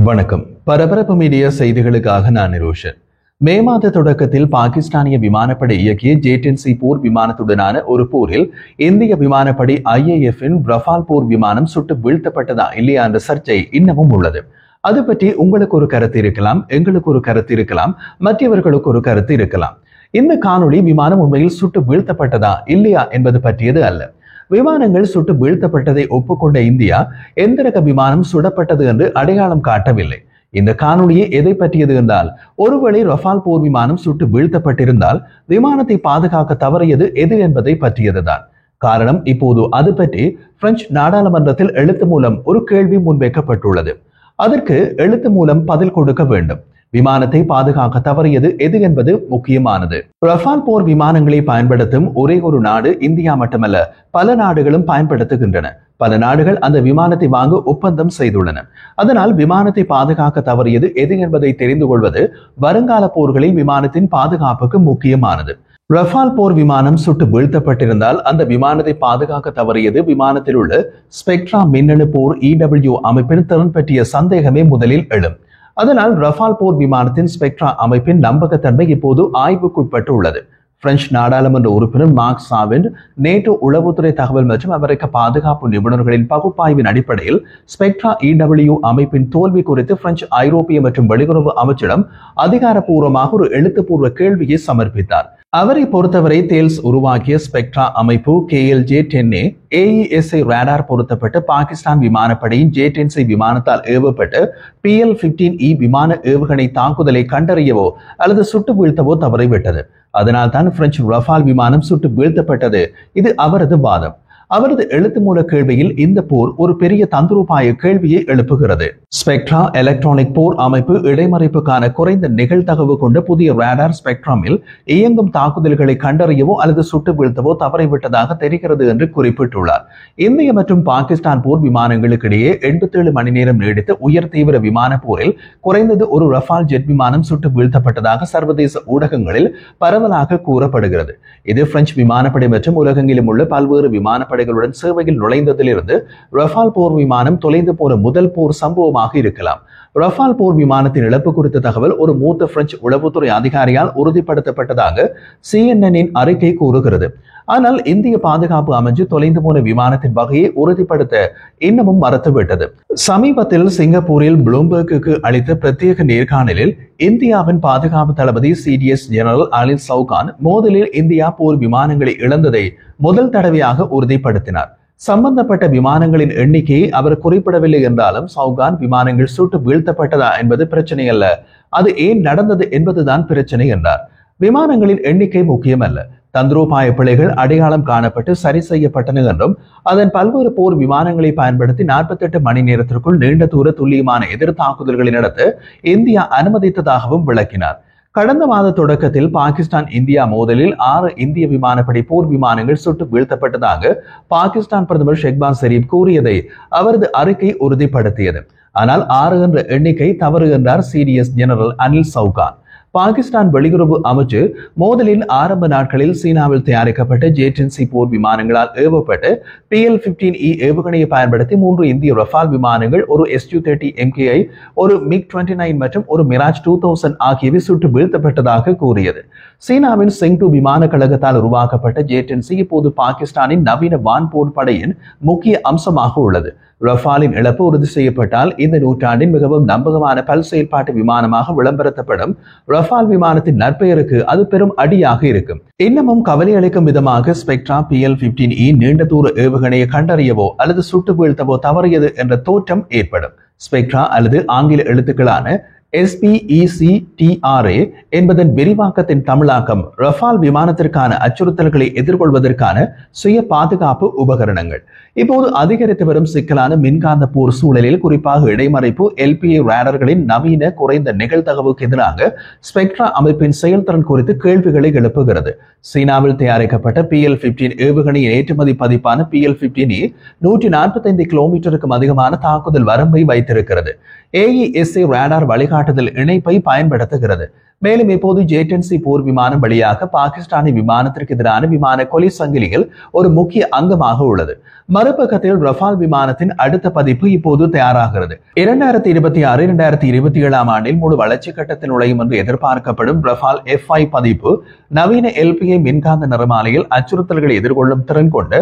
வணக்கம். பரபரப்பு மீடியா செய்திகளுக்காக நான் நிரோஷன். மே மாத தொடக்கத்தில் பாகிஸ்தானிய விமானப்படை இயக்கிய ஜே-10C போர் விமானத்துடனான ஒரு போரில் இந்திய விமானப்படை IAF-இன் ரஃபால் போர் விமானம் சுட்டு வீழ்த்தப்பட்டதா இல்லையா என்ற சர்ச்சை இன்னமும் உள்ளது. அது பற்றி உங்களுக்கு ஒரு கருத்து இருக்கலாம், எங்களுக்கு ஒரு கருத்து இருக்கலாம், மற்றவர்களுக்கு ஒரு கருத்து இருக்கலாம். இந்த காணொளி விமானம் உண்மையில் சுட்டு வீழ்த்தப்பட்டதா இல்லையா என்பது பற்றியது அல்ல. விமானங்கள் சுட்டு வீழ்த்தப்பட்டதை ஒப்புக்கொண்ட இந்தியா எந்த ரக விமானம் சுடப்பட்டது என்று அடையாளம் காட்டவில்லை. இந்த காணொளியை எதை பற்றியது என்றால், ஒருவேளை ரஃபால் போர் விமானம் சுட்டு வீழ்த்தப்பட்டிருந்தால் விமானத்தை பாதுகாக்க தவறியது எது என்பதை பற்றியதுதான். காரணம், இப்போது அது பற்றி பிரெஞ்சு நாடாளுமன்றத்தில் எழுத்து மூலம் ஒரு கேள்வி முன்வைக்கப்பட்டுள்ளது. அதற்கு எழுத்து மூலம் பதில் கொடுக்க வேண்டும். விமானத்தை பாதுகாக்க தவறியது எது என்பது முக்கியமானது. ரஃபால் போர் விமானங்களை பயன்படுத்தும் ஒரே ஒரு நாடு இந்தியா மட்டுமல்ல, பல நாடுகளும் பயன்படுத்துகின்றன. பல நாடுகள் அந்த விமானத்தை வாங்க ஒப்பந்தம் செய்துள்ளன. அதனால் விமானத்தை பாதுகாக்க தவறியது எது என்பதை தெரிந்து கொள்வது வருங்கால போர்களில் விமானத்தின் பாதுகாப்புக்கு முக்கியமானது. ரஃபால் போர் விமானம் சுட்டு வீழ்த்தப்பட்டிருந்தால் அந்த விமானத்தை பாதுகாக்க தவறியது விமானத்தில் உள்ள ஸ்பெக்ட்ரா மின்னணு போர் EW அமைப்பின் திறன் பற்றிய சந்தேகமே முதலில் எழும். அதனால் ரஃபால் போர் விமானத்தின் ஸ்பெக்ட்ரா அமைப்பின் நம்பகத்தன்மை இப்போது ஆய்வுக்குட்பட்டு உள்ளது. பிரெஞ்சு நாடாளுமன்ற உறுப்பினர் மார்க் சாவிண்ட் நேட்டோ உளவுத்துறை தகவல் மற்றும் அமெரிக்க பாதுகாப்பு நிபுணர்களின் பகுப்பாய்வின் அடிப்படையில் ஸ்பெக்ட்ரா EW அமைப்பின் தோல்வி குறித்து பிரெஞ்சு, ஐரோப்பிய மற்றும் வெளியுறவு அமைச்சிடம் அதிகாரப்பூர்வமாக ஒரு எழுத்துப்பூர்வ கேள்வியை சமர்ப்பித்தார். அவரை பொறுத்தவரை தேல்ஸ் உருவாக்கிய ஸ்பெக்ட்ரா அமைப்பு KLJ-10A AESA ரேடார் பொருத்தப்பட்டு பாகிஸ்தான் விமானப்படையின் ஜே-10C விமானத்தால் ஏவப்பட்டு PL-15E விமான ஏவுகணை தாக்குதலை கண்டறியவோ அல்லது சுட்டு வீழ்த்தவோ தவறிவிட்டது. அதனால் தான் பிரெஞ்சு ரஃபால் விமானம் சுட்டு வீழ்த்தப்பட்டது. இது அவரது வாதம். அவரது எழுத்து மூல கேள்வியில் இந்த போர் ஒரு பெரிய தந்திரோபாய கேள்வியை எழுப்புகிறது. ஸ்பெக்ட்ரா எலக்ட்ரானிக் போர் அமைப்பு இடைமறைப்புக்கான குறைந்த நிகழ்தகவு கொண்ட புதிய ரேடார் ஸ்பெக்ட்ரமில் இயங்கும் தாக்குதல்களை கண்டறியவோ அல்லது சுட்டு வீழ்த்தவோ தவறிவிட்டதாக தெரிகிறது என்று குறிப்பிட்டுள்ளார். இந்திய மற்றும் பாகிஸ்தான் போர் விமானங்களுக்கு இடையே 87 மணி நேரம் நீடித்த உயர் தீவிர விமான போரில் குறைந்தது ஒரு ரஃபால் ஜெட் விமானம் சுட்டு வீழ்த்தப்பட்டதாக சர்வதேச ஊடகங்களில் பரவலாக கூறப்படுகிறது. இது பிரெஞ்சு விமானப்படை மற்றும் உலகெங்கிலும் உள்ள பல்வேறு விமானப்படைகளுடன் சேவையில் நுழைந்ததிலிருந்து ரஃபால் போர் விமானம் தொலைந்து போன முதல் போர் சம்பவமாக இருக்கலாம். ரஃபால் போர் விமானத்தின் இழப்பு குறித்த தகவல் ஒரு மூத்த பிரெஞ்சு உளவுத்துறை அதிகாரியால் உறுதிப்படுத்தப்பட்டதாக CNN-இன் அறிக்கை கூறுகிறது. ஆனால் இந்திய பாதுகாப்பு அமைச்சு தொலைந்து போன விமானத்தின் வகையை உறுதிப்படுத்த இன்னமும் மறுத்துவிட்டது. சமீபத்தில் சிங்கப்பூரில் ப்ளூம்பர்க்கு அளித்த பிரத்யேக நேர்காணலில் இந்தியாவின் பாதுகாப்பு தளபதி CDS ஜெனரல் அனில் சௌகான் மோதலில் இந்தியா போர் விமானங்களை இழந்ததை முதல் தடவையாக உறுதிப்படுத்தினார். சம்பந்தப்பட்ட விமானங்களின் எண்ணிக்கையை அவர் குறிப்பிடவில்லை என்றாலும் சௌகான் விமானங்கள் சுட்டு வீழ்த்தப்பட்டதா என்பது பிரச்சனை அல்ல, அது ஏன் நடந்தது என்பதுதான் பிரச்சனை என்றார். விமானங்களின் எண்ணிக்கை முக்கியமல்ல, தந்திரோபாய பிழைகள் அடையாளம் காணப்பட்டு சரி செய்யப்பட்டன என்றும் அதன் பல்வேறு போர் விமானங்களை பயன்படுத்தி 48 மணி நேரத்திற்குள் நீண்ட தூர துல்லியமான எதிர் தாக்குதல்களை நடத்த இந்தியா அனுமதித்ததாகவும் விளக்கினார். கடந்த மாத தொடக்கத்தில் பாகிஸ்தான் இந்தியா மோதலில் 6 இந்திய விமானப்படை போர் விமானங்கள் சுட்டு வீழ்த்தப்பட்டதாக பாகிஸ்தான் பிரதமர் ஷெஹ்பாஸ் ஷெரீப் கூறியதை அவரது அறிக்கை உறுதிப்படுத்தியது. ஆனால் 6 என்ற எண்ணிக்கை தவறு என்றார் CDS ஜெனரல் அனில் சௌகான். பாகிஸ்தான் வெளியுறவு அமைச்சு மோதலின் ஆரம்ப நாட்களில் சீனாவில் தயாரிக்கப்பட்ட ஜே-10C போர் விமானங்களால் ஏவப்பட்டு PL-15E ஏவுகணையை பயன்படுத்தி 3 இந்திய ரஃபால் விமானங்கள், ஒரு Su-30 MKI, ஒரு MiG-29 மற்றும் ஒரு மிராஜ் 2000 ஆகியவை சுட்டு வீழ்த்தப்பட்டதாக கூறியது. சீனாவின் சிங்டு விமான கழகத்தால் உருவாக்கப்பட்ட ஜே-10C இப்போது பாகிஸ்தானின் நவீன வான்போர் படையின் முக்கிய அம்சமாக உள்ளது. ரஃபாலின் இழப்பு உறுதி செய்யப்பட்டால் இந்த நூற்றாண்டின் மிகவும் நம்பகமான பல் செயல்பாட்டு விமானமாக விளம்பரத்தப்படும் ரஃபால் விமானத்தின் நற்பெயருக்கு அது பெரும் அடியாக இருக்கும். இன்னமும் கவலை அளிக்கும் விதமாக ஸ்பெக்ட்ரா PL-15E நீண்ட தூர ஏவுகணையை கண்டறியவோ அல்லது சுட்டு வீழ்த்தவோ தவறியது என்ற தோற்றம் ஏற்படும். ஸ்பெக்ட்ரா அல்லது ஆங்கில எழுத்துக்களான SPECTRA என்பதன் விரிவாக்கத்தின் தமிழாக்கம் ரஃபால் விமானத்திற்கான அச்சுறுத்தல்களை எதிர்கொள்வதற்கான சுய பாதுகாப்பு உபகரணங்கள். இப்போது அதிகரித்து வரும் சிக்கலான மின்காந்த போர் சூழலில் குறிப்பாக இடைமறைப்பு LPA ரேடர்களின் நவீன குறைந்த நிகழ்தகவுக்கு எதிராக ஸ்பெக்ட்ரா அமைப்பின் செயல்திறன் குறித்து கேள்விகளை எழுப்புகிறது. சீனாவில் தயாரிக்கப்பட்ட PL-15 ஏவுகணையின் ஏற்றுமதி பதிப்பான PL-15E 145 கிலோமீட்டருக்கும் அதிகமான தாக்குதல் வரம்பை வைத்திருக்கிறது. AESA ரேடார் வழிகாட்டுதல் இணைப்பை பயன்படுத்துகிறது. மேலும் இப்போது ஜே-10C போர் விமானம் வழியாக பாகிஸ்தானி விமானத்திற்கு எதிரான விமான கொலை சங்கிலியில் ஒரு முக்கிய அங்கமாக உள்ளது. மறுபக்கத்தில் ரஃபால் விமானத்தின் அடுத்த பதிப்பு இப்போது தயாராகிறது. 2026-2027 ஆண்டில் முழு வளர்ச்சி கட்டத்தில் நுழையும் என்று எதிர்பார்க்கப்படும் ரஃபால் F5 பதிப்பு நவீன LPI மின்காந்த நிறமாலையில் அச்சுறுத்தல்களை எதிர்கொள்ளும் திறன் கொண்டு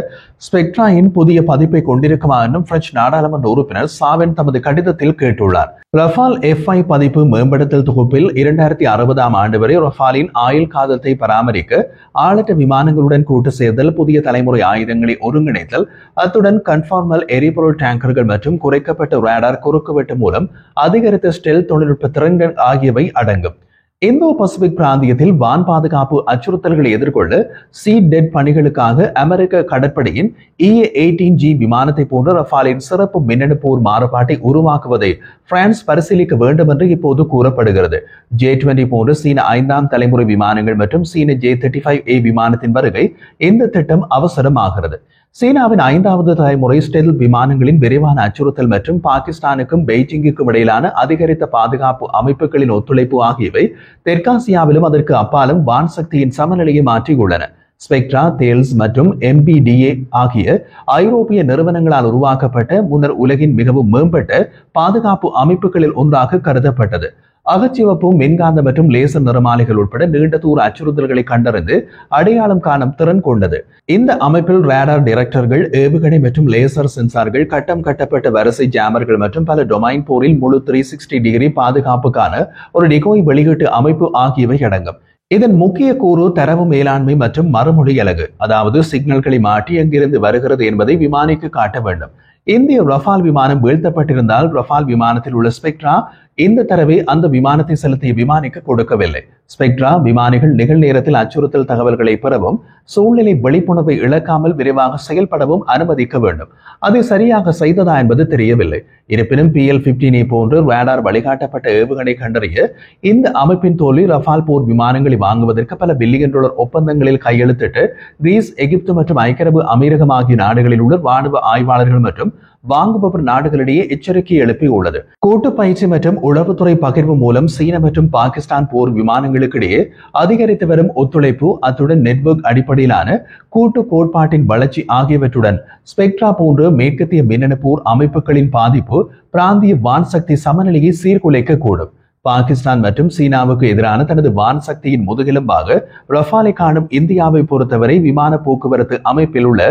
ஸ்பெக்ட்ராயின் புதிய பதிப்பை கொண்டிருக்குமா என்றும் பிரெஞ்சு நாடாளுமன்ற உறுப்பினர் சாவென் தமது கடிதத்தில் கேட்டுள்ளார். ரஃபால் F5 பதிப்பு மேம்படுத்தல் தொகுப்பில் 2060 ஆண்டு வரை ரஃபாலின் ஆயுள் காலத்தை பராமரிக்க ஆளற்ற விமானங்களுடன் கூட்டு சேர்த்தல், புதிய தலைமுறை ஆயுதங்களை ஒருங்கிணைத்தல், அத்துடன் கன்ஃபார்மல் எரிபொருள் டேங்கர்கள் மற்றும் குறைக்கப்பட்ட ரேடார் குறுக்குவெட்டு மூலம் அதிகரித்த ஸ்டெல் தொழில்நுட்ப திறன்கள் ஆகியவை அடங்கும். இந்தோ பசிபிக் பிராந்தியத்தில் வான் பாதுகாப்பு அச்சுறுத்தல்களை எதிர்கொள்ள சீடெட் பணிகளுக்காக அமெரிக்க கடற்படையின் EA-18G விமானத்தை போன்ற ரஃபாலின் சிறப்பு மின்னணு போர் மாறுபாட்டை உருவாக்குவதை பிரான்ஸ் பரிசீலிக்க வேண்டும் என்று இப்போது கூறப்படுகிறது. J-20 போன்ற சீன 5ஆம் தலைமுறை விமானங்கள் மற்றும் சீன J-35A விமானத்தின் வருகை இந்த திட்டம் அவசரமாகிறது. சீனாவின் 5வது தலைமுறை ஸ்டெல் விமானங்களின் விரைவான அச்சுறுத்தல் மற்றும் பாகிஸ்தானுக்கும் பெய்ஜிங்குக்கும் இடையிலான அதிகரித்த பாதுகாப்பு அமைப்புகளின் ஒத்துழைப்பு ஆகியவை தெற்காசியாவிலும் அதற்கு அப்பாலும் வான் சக்தியின் சமநிலையை மாற்றியுள்ளன. ஸ்பெக்ட்ரா, தேல்ஸ் மற்றும் MBDA ஆகிய ஐரோப்பிய நிறுவனங்களால் உருவாக்கப்பட்ட முன்னர் உலகின் மிகவும் மேம்பட்ட பாதுகாப்பு அமைப்புகளில் ஒன்றாக கருதப்பட்டது. அகச்சிவப்பு, மின்காந்த மற்றும் லேசர் நிறமாலைகள் உட்பட நீண்ட தூர அச்சுறுத்தல்களை கண்டறிந்து அடையாளம் காணும் திறன் கொண்டது. இந்த அமைப்பில் ரேடார் டிடெக்டர்கள், ஏவுகணை மற்றும் லேசர் சென்சார்கள், கட்டம் கட்டப்பட்ட வரிசை ஜாமர்கள் மற்றும் பல டொமைன் போரில் முழு 360 டிகிரி பாதுகாப்புக்கான ஒரு டிகோய் வெளியீட்டு அமைப்பு ஆகியவை அடங்கும். இதன் முக்கிய கூறு தரவு மேலாண்மை மற்றும் மறுமொழி அலகு, அதாவது சிக்னல்களை மாற்றி எங்கிருந்து வருகிறது என்பதை விமானிக்கு காட்ட வேண்டும். இந்திய ரஃபால் விமானம் வீழ்த்தப்பட்டிருந்தால் ரஃபால் விமானத்தில் உள்ள ஸ்பெக்ட்ரா இந்த தரவை அந்த விமானத்தை செலுத்திய விமானிக்கு கொடுக்கவில்லை. ஸ்பெக்ட்ரா விமானிகள் நிகழ்நேரத்தில் அச்சுறுத்தல் தகவல்களை பெறவும் சூழ்நிலை விழிப்புணர்வை இழக்காமல் விரைவாக செயல்படவும் அனுமதிக்க வேண்டும். அதை சரியாக செய்ததா என்பது தெரியவில்லை. இருப்பினும் PL-15A போன்று ரேடார் வழிகாட்டப்பட்ட ஏவுகணை கண்டறிய இந்த அமைப்பின் தோல்வி ரஃபால் போர் விமானங்களை வாங்குவதற்கு பல பில்லியன் டாலர் ஒப்பந்தங்களில் கையெழுத்திட்டு கிரீஸ், எகிப்து மற்றும் ஐக்கிய அரபு அமீரகம் ஆகிய நாடுகளில் உள்ள ராணுவ ஆய்வாளர்கள் மற்றும் வாங்குபவர் நாடுகளிடையே எச்சரிக்கை எழுப்பியுள்ளது. கூட்டு பயிற்சி மற்றும் உளவுத்துறை பகிர்வு மூலம் சீன மற்றும் பாகிஸ்தான் போர் விமானங்களுக்கு இடையே அதிகரித்து வரும் ஒத்துழைப்பு, அத்துடன் நெட்வொர்க் அடிப்படையிலான கூட்டு கோட்பாட்டின் வளர்ச்சி ஆகியவற்றுடன் ஸ்பெக்ட்ரா போன்ற மேற்கத்திய மின்னணு போர் அமைப்புகளின் பாதிப்பு பிராந்திய வான் சக்தி சமநிலையை சீர்குலைக்க கூடும். பாகிஸ்தான் மற்றும் சீனாவுக்கு எதிரான தனது வான் சக்தியின் முதுகெலும்பாக ரஃபாலை காணும் இந்தியாவை பொறுத்தவரை விமான போக்குவரத்து அமைப்பில் உள்ள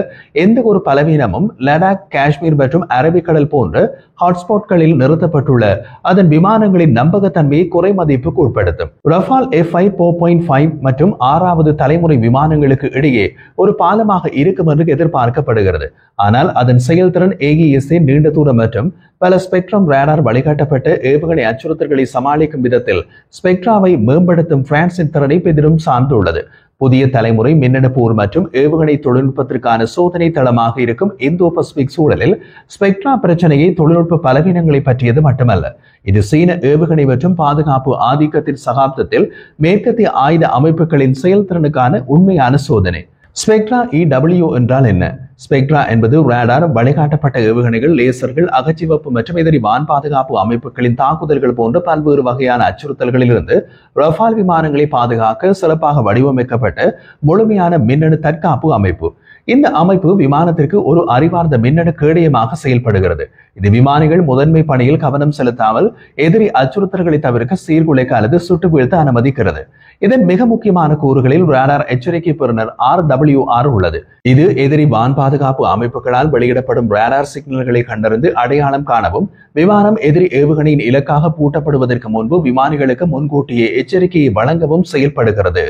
எந்த ஒரு பலவீனமும் லடாக், காஷ்மீர் மற்றும் அரபிக்கடல் போன்ற ஹாட்ஸ்பாட்களில் நிறுத்தப்பட்டுள்ள அதன் விமானங்களின் நம்பகத்தன்மையை குறை மதிப்புக்கு உட்படுத்தும். ரஃபால் F5 4.5 மற்றும் 6வது தலைமுறை விமானங்களுக்கு இடையே ஒரு பாலமாக இருக்கும் என்று எதிர்பார்க்கப்படுகிறது. ஆனால் அதன் செயல்திறன், AESA, நீண்ட தூரம் மற்றும் பல ஸ்பெக்ட்ரம் ரேடார் வழிகாட்டப்பட்ட ஏவுகணை அச்சுறுத்தல்களை சமாளிக்கும் விதத்தில் ஸ்பெக்ட்ராவை மேம்படுத்தும் பிரான்சின் திறனை பெரிதும் சார்ந்துள்ளது. புதிய தலைமுறை மின்னணு போர் மற்றும் ஏவுகணை தொழில்நுட்பத்திற்கான சோதனை தளமாக இருக்கும் இந்தோ பசிபிக் சூழலில் ஸ்பெக்ட்ரா பிரச்சனையை தொழில்நுட்ப பலவீனங்களை பற்றியது மட்டுமல்ல, இது சீன ஏவுகணை மற்றும் பாதுகாப்பு ஆதிக்கத்தின் சகாப்தத்தில் மேற்கத்திய ஆயுத அமைப்புகளின் செயல்திறனுக்கான உண்மையான சோதனை. ஸ்பெக்ட்ரா EW என்றால் என்ன? ஸ்பெக்ட்ரா என்பது ரேடார், வழிகாட்டப்பட்ட ஏவுகணைகள், லேசர்கள், அகச்சிவப்பு மற்றும் எதிரி வான் பாதுகாப்பு அமைப்புகளின் தாக்குதல்கள் போன்ற பல்வேறு வகையான அச்சுறுத்தல்களில் இருந்து ரஃபால் விமானங்களை பாதுகாக்க சிறப்பாக வடிவமைக்கப்பட்ட முழுமையான மின்னணு தற்காப்பு அமைப்பு. இந்த அமைப்பு விமானத்திற்கு ஒரு அறிவார்ந்த மின்னணு கேடயமாக செயல்படுகிறது. இது விமானிகள் முதன்மை பணியில் கவனம் செலுத்தாமல் எதிரி அச்சுறுத்தல்களை தவிர்க்க, சீர்குலைக்க அல்லது சுட்டு வீழ்த்த அனுமதிக்கிறது. இதன் மிக முக்கியமான கூறுகளில் ரேடார் எச்சரிக்கை பெறுநர் RWR உள்ளது. இது எதிரி வான் பாதுகாப்பு அமைப்புகளால் வெளியிடப்படும் ரேடார் சிக்னல்களை கண்டறிந்து அடையாளம் காணவும், விமானம் எதிரி ஏவுகணையின் இலக்காக பூட்டப்படுவதற்கு முன்பு விமானிகளுக்கு முன்கூட்டியே எச்சரிக்கையை வழங்கவும் செயல்படுகிறது.